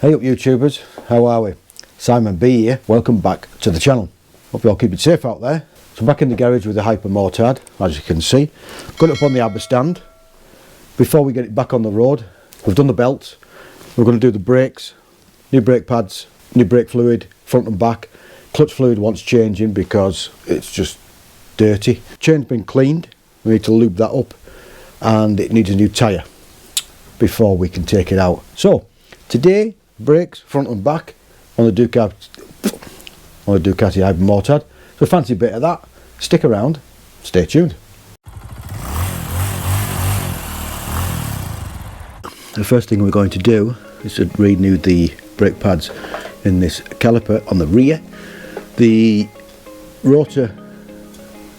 Hey up YouTubers, how are we? Simon B here, welcome back to the channel. Hope you all keep it safe out there. So I'm back in the garage with the Hypermotard, as you can see. Got it up on the arbor stand. Before we get it back on the road, we've done the belts. We're going to do the brakes, new brake pads, new brake fluid, front and back. Clutch fluid wants changing because it's just dirty. Chain's been cleaned, we need to lube that up, and it needs a new tyre before we can take it out. So today, brakes front and back on the Ducati Hypermotard. So fancy bit of that. Stick around, stay tuned. The first thing we're going to do is to renew the brake pads in this caliper on the rear. The rotor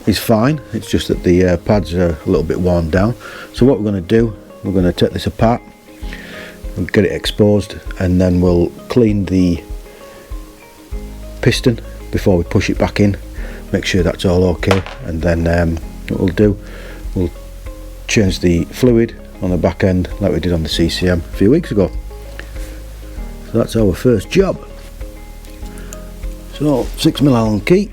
is fine, it's just that the pads are a little bit worn down. So what we're going to do, we're going to take this apart, we'll get it exposed, and then we'll clean the piston before we push it back in, make sure that's all okay, and then what we'll do, we'll change the fluid on the back end like we did on the CCM a few weeks ago. So that's our first job. So 6mm Allen key,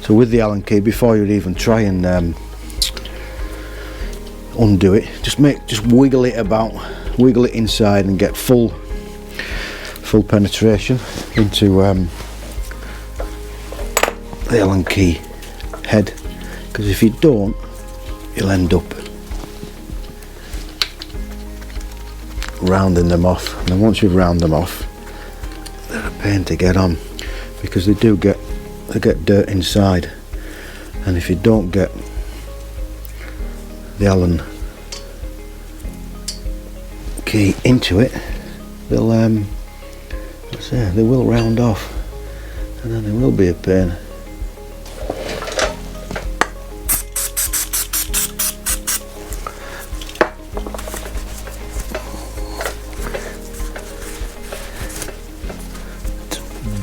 So with the Allen key, before you even try and undo it, just wiggle it about, wiggle it inside and get full penetration into the Allen key head, because if you don't, you'll end up rounding them off, and then once you've rounded them off, they're a pain to get on because they get dirt inside, and if you don't get the Allen key into it, they'll they will round off, and then they will be a pain.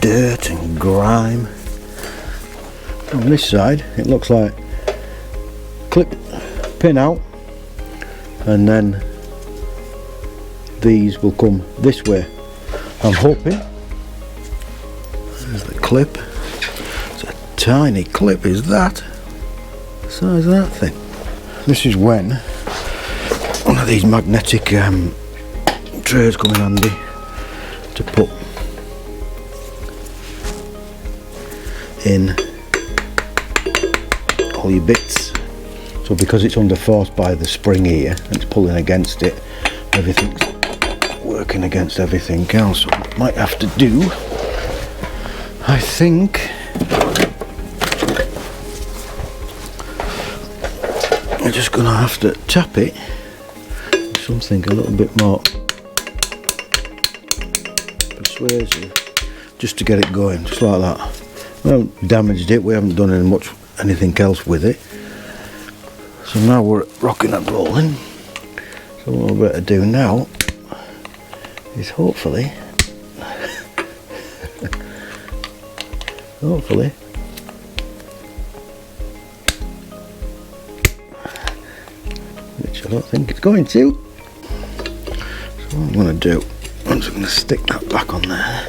Dirt and grime. On this side it looks like clip, pin out, and then these will come this way. I'm hoping. There's the clip. It's a tiny clip, is that? The size of that thing. This is when one of these magnetic trays come in handy to put in all your bits. So because it's under force by the spring here and it's pulling against it, everything's working against everything else. What I might have to do, I think, I'm just gonna have to tap it with something a little bit more persuasive just to get it going, just like that. We haven't damaged it, we haven't done anything else with it. So now we're rocking and rolling. So what we're better do now is hopefully which I don't think it's going to. So what I'm going to do, I'm just going to stick that back on there.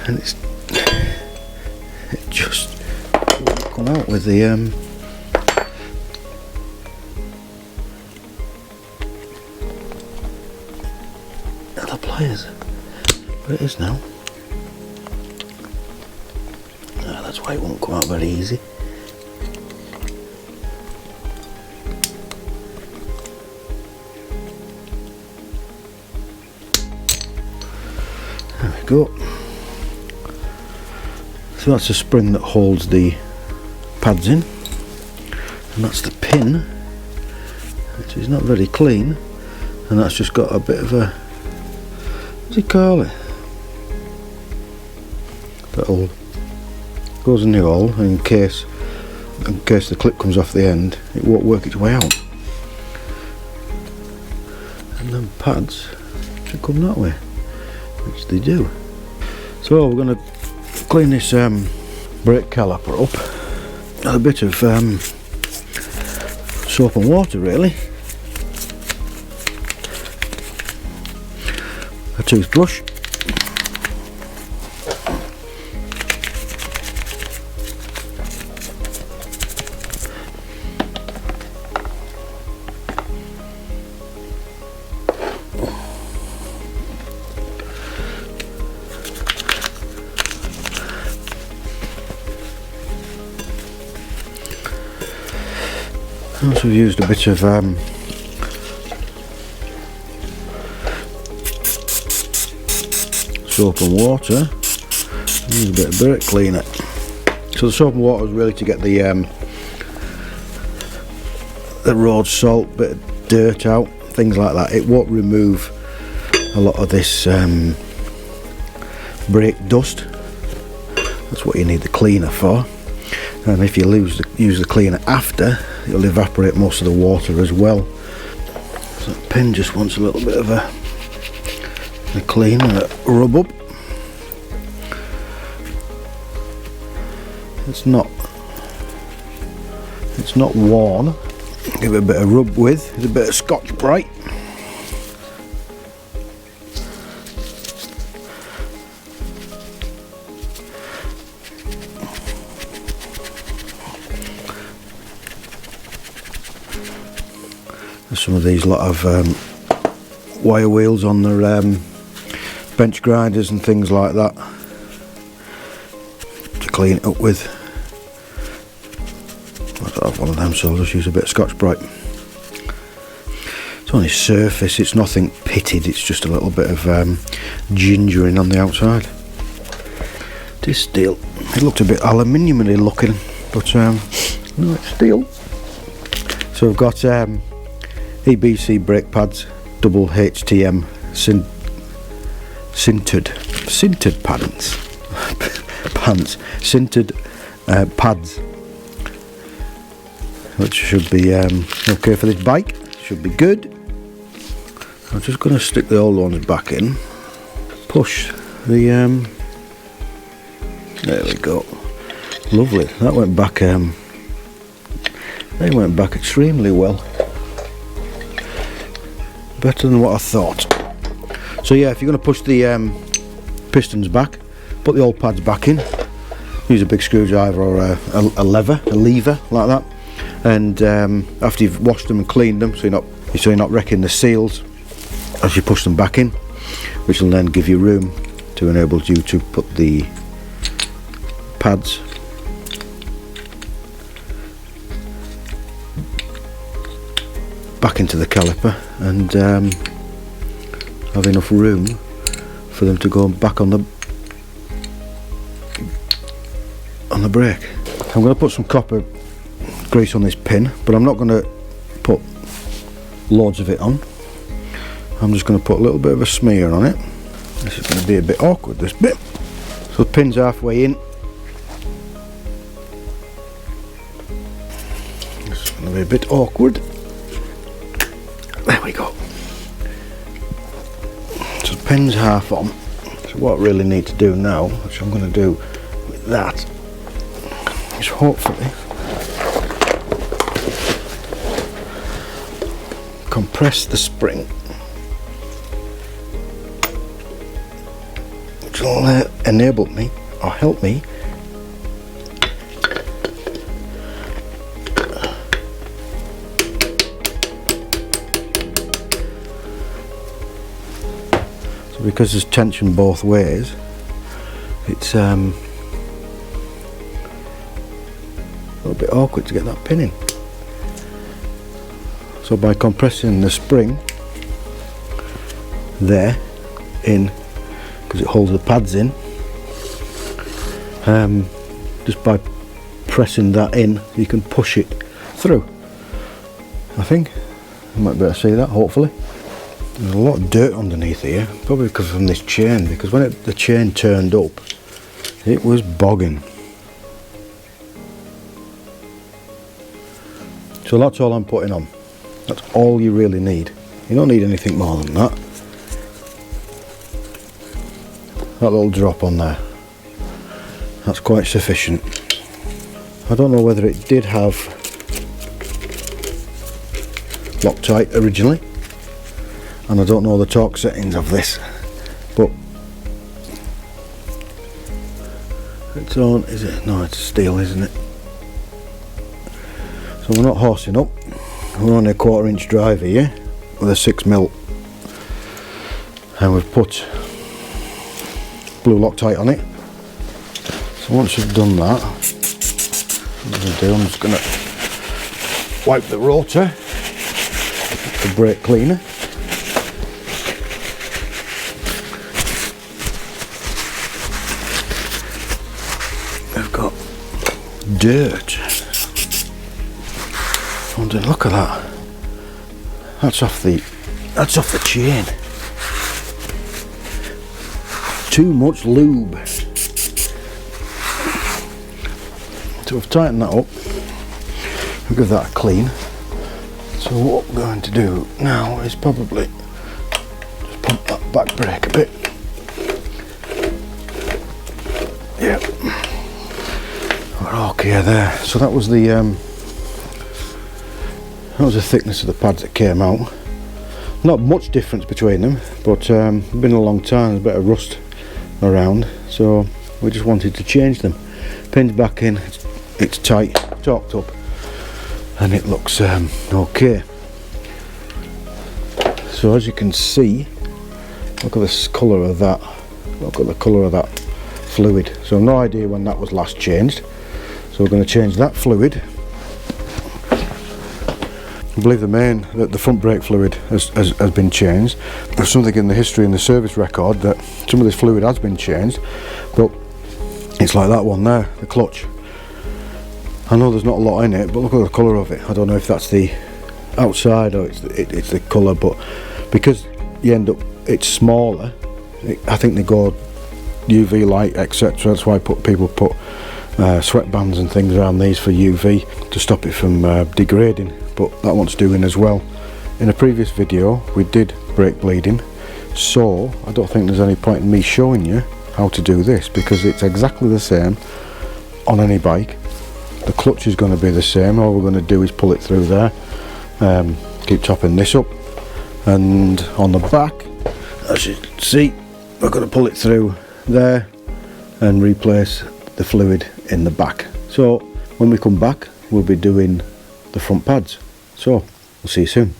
And it just won't come out with the other pliers, but it is now. That's why it won't come out very easy. There we go. So that's a spring that holds the pads in, and that's the pin, which is not very clean, and that's just got a bit of a, what do you call it, that'll goes in the hole in case the clip comes off the end, it won't work its way out. And then pads should come that way, which they do. So we're going to clean this brake caliper up with a bit of soap and water, really. A toothbrush. Once we've used a bit of soap and water, use a bit of brake cleaner. So the soap and water is really to get the road salt, bit of dirt out, things like that. It won't remove a lot of this brake dust. That's what you need the cleaner for. And if you use the cleaner after, it'll evaporate most of the water as well. So the pin just wants a little bit of a clean and a rub up. It's not worn. Give it a bit of rub with. There's a bit of Scotch-Brite. There's some of these lot of wire wheels on their bench grinders and things like that to clean it up with. I don't have one of them, so I'll just use a bit of Scotch-Brite. It's on its surface, it's nothing pitted, it's just a little bit of gingering on the outside. This steel, it looked a bit aluminium-y looking, but no, it's steel. So we've got EBC brake pads, double HTM sintered sintered pads, which should be okay for this bike. Should be good. I'm just going to stick the old ones back in, push the there we go, lovely. That went back they went back extremely well, better than what I thought. So yeah, if you're going to push the pistons back, put the old pads back in, use a big screwdriver or a lever like that, and after you've washed them and cleaned them, so you're not wrecking the seals as you push them back in, which will then give you room to enable you to put the pads back into the caliper and have enough room for them to go back on the brake. I'm going to put some copper grease on this pin, but I'm not going to put loads of it on. I'm just going to put a little bit of a smear on it. This is going to be a bit awkward, this bit. So the pin's halfway in. This is going to be a bit awkward. There we go. So the pin's half on. So what I really need to do now, which I'm going to do with that, is hopefully compress the spring, which will enable me or help me so because there's tension both ways, it's a little bit awkward to get that pin in. So by compressing the spring there in, because it holds the pads in, just by pressing that in, you can push it through. I think. You might be able to see that, hopefully. There's a lot of dirt underneath here, probably because from this chain, because when the chain turned up, it was bogging. So that's all I'm putting on. That's all you really need. You don't need anything more than that. That little drop on there, that's quite sufficient. I don't know whether it did have Loctite originally, and I don't know the torque settings of this, but it's on, is it? No, it's steel, isn't it? So we're not horsing up, we're on a 1/4 inch drive here with a 6mm, and we've put blue Loctite on it. So once you've done that, what I'm going to do, I'm just going to wipe the rotor, the brake cleaner. We've got dirt. Look at that. That's off the chain. Too much lube. So we've tightened that up. We'll give that a clean. So what we're going to do now is probably just pump that back brake a bit. Yep. We're okay there. So that was the thickness of the pads that came out. Not much difference between them, but it's been a long time, there's a bit of rust around, so we just wanted to change them. Pins back in, it's tight, torqued up, and it looks okay. So as you can see, look at the colour of that. Look at the colour of that fluid. So I've no idea when that was last changed. So we're going to change that fluid. I believe the front brake fluid has been changed. There's something in the history in the service record that some of this fluid has been changed, but it's like that one there, the clutch. I know there's not a lot in it, but look at the colour of it. I don't know if that's the outside or it's the colour, but because you end up, it's smaller, I think they go UV light, etc. That's why people put sweatbands and things around these for UV to stop it from degrading. But that one's doing as well. In a previous video we did brake bleeding, so I don't think there's any point in me showing you how to do this, because it's exactly the same on any bike. The clutch is going to be the same. All we're going to do is pull it through there, keep topping this up, and on the back, as you can see, we're going to pull it through there and replace the fluid in the back. So when we come back, we'll be doing the front pads. So we'll see you soon.